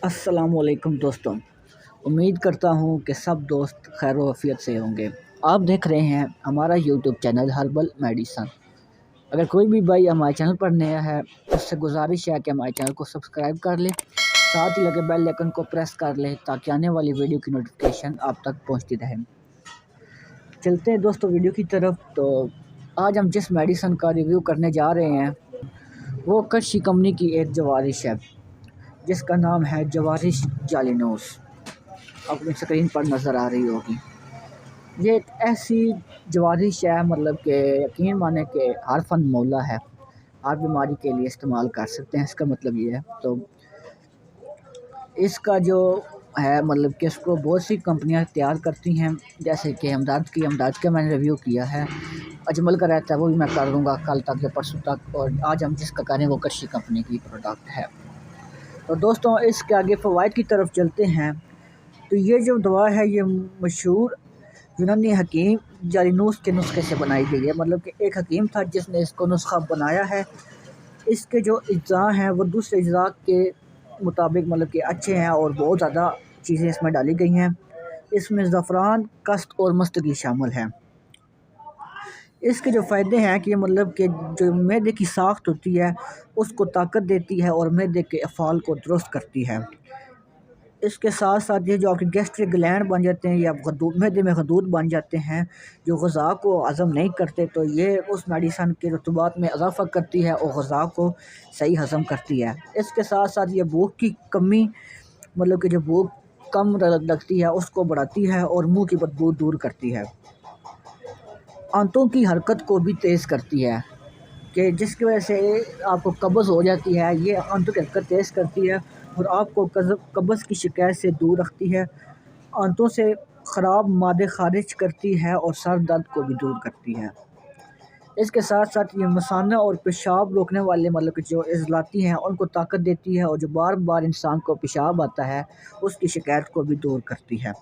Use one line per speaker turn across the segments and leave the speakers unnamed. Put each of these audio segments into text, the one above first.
अस्सलामुअलैकुम दोस्तों। उम्मीद करता हूँ कि सब दोस्त खैर आफियत से होंगे। आप देख रहे हैं हमारा यूट्यूब चैनल हर्बल मेडिसन। अगर कोई भी भाई हमारे चैनल पर नया है उससे गुजारिश है कि हमारे चैनल को सब्सक्राइब कर ले, साथ ही लगे बेल आइकन को प्रेस कर ले ताकि आने वाली वीडियो की नोटिफिकेशन आप तक पहुँचती रहे। चलते हैं दोस्तों वीडियो की तरफ। तो आज हम जिस मेडिसन का रिव्यू करने जा रहे हैं वो कच्छी कंपनी की एक जवारिश है जिसका नाम है जवारिश जालिनोस। अपनी स्क्रीन पर नज़र आ रही होगी। ये एक ऐसी जवारिश है मतलब कि यकीन माने कि हर फन मौला है, हर बीमारी के लिए इस्तेमाल कर सकते हैं। इसका मतलब ये है तो इसका जो है मतलब कि इसको बहुत सी कंपनियां तैयार करती हैं, जैसे कि हमदर्द का मैंने रिव्यू किया है। अजमल का रहता है वो भी मैं कर दूँगा कल तक या परसों तक। और आज हम जिसका करें वो कच्छी कंपनी की प्रोडक्ट है। तो दोस्तों इसके आगे फ़वाइद की तरफ चलते हैं। तो ये जो दवा है ये मशहूर यूनानी हकीम जालिनोस के नुस्खे से बनाई गई है। मतलब कि एक हकीम था जिसने इसको नुस्खा बनाया है। इसके जो अज्जा हैं वो दूसरे अज्जा के मुताबिक मतलब कि अच्छे हैं और बहुत ज़्यादा चीज़ें इसमें डाली गई हैं। इसमें ज़फ़रान, कस्त और मस्तगी शामिल है। इसके जो फ़ायदे हैं कि मतलब कि जो मैदे की साख्त होती है उसको ताकत देती है और मैदे के अफ़ाल को दुरुस्त करती है। इसके साथ साथ ये जो आपके गैस्ट्रिक ग्लैंड बन जाते हैं या मैदे में खदूद बन जाते हैं जो ग़िज़ा को हज़म नहीं करते, तो ये उस मेडिसन के रतूबात में इजाफ़ा करती है और ग़िज़ा को सही हज़म करती है। इसके साथ साथ ये भूख की कमी मतलब कि जो भूख कम लगती है उसको बढ़ाती है और मुँह की बदबू दूर करती है। आंतों की हरकत को भी तेज़ करती है कि जिसकी वजह से आपको कब्ज़ हो जाती है। ये आंतों की हरकत तेज़ करती है और आपको कब्ज़ की शिकायत से दूर रखती है। आंतों से ख़राब मादे खारिज करती है और सर दर्द को भी दूर करती है। इसके साथ साथ ये मसाना और पेशाब रोकने वाले मतलब कि जो इज़्लाती हैं उनको ताकत देती है और जो बार बार इंसान को पेशाब आता है उसकी शिकायत को भी दूर करती है।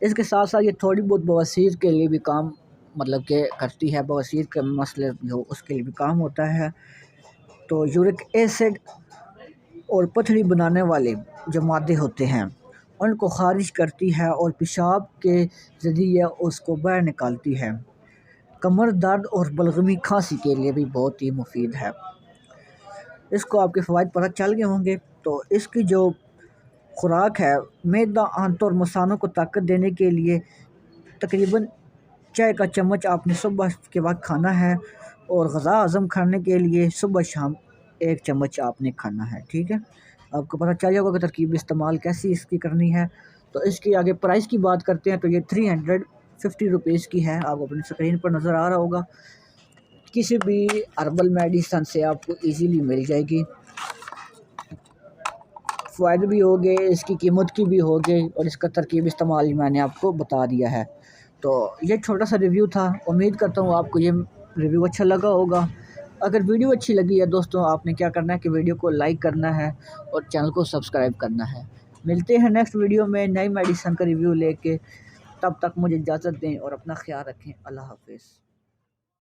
इसके साथ साथ ये थोड़ी बहुत बवासीर के लिए भी काम मतलब कि करती है। बवासीर के मसले जो उसके लिए भी काम होता है। तो यूरिक एसिड और पथरी बनाने वाले जो मादे होते हैं उनको खारिज करती है और पेशाब के ज़रिए उसको बाहर निकालती है। कमर दर्द और बलगमी खांसी के लिए भी बहुत ही मुफीद है। इसको आपके फ़वाइद पता चल गए होंगे। तो इसकी जो खुराक है मैदा, आंतों और मसानों को ताकत देने के लिए तकरीबन चाय का चम्मच आपने सुबह के वक्त खाना है और ग़िज़ा हज़म करने के लिए सुबह शाम 1 चम्मच आपने खाना है। ठीक है, आपको पता चल जाएगा कि तरकीब इस्तेमाल कैसी इसकी करनी है। तो इसकी आगे प्राइस की बात करते हैं तो ये 350 रुपीज़ की है। आपको अपनी स्क्रीन पर नज़र आ रहा होगा। किसी भी हर्बल मेडिसन से आपको ईज़िली मिल जाएगी। फ़ायदे भी हो गए, इसकी कीमत की भी हो गई और इसका तरकीब इस्तेमाल मैंने आपको बता दिया है। तो ये छोटा सा रिव्यू था। उम्मीद करता हूँ आपको ये रिव्यू अच्छा लगा होगा। अगर वीडियो अच्छी लगी है दोस्तों आपने क्या करना है कि वीडियो को लाइक करना है और चैनल को सब्सक्राइब करना है। मिलते हैं नेक्स्ट वीडियो में नई मेडिसन का रिव्यू लेके। तब तक मुझे इजाज़त दें और अपना ख्याल रखें। अल्लाह हाफ़िज़।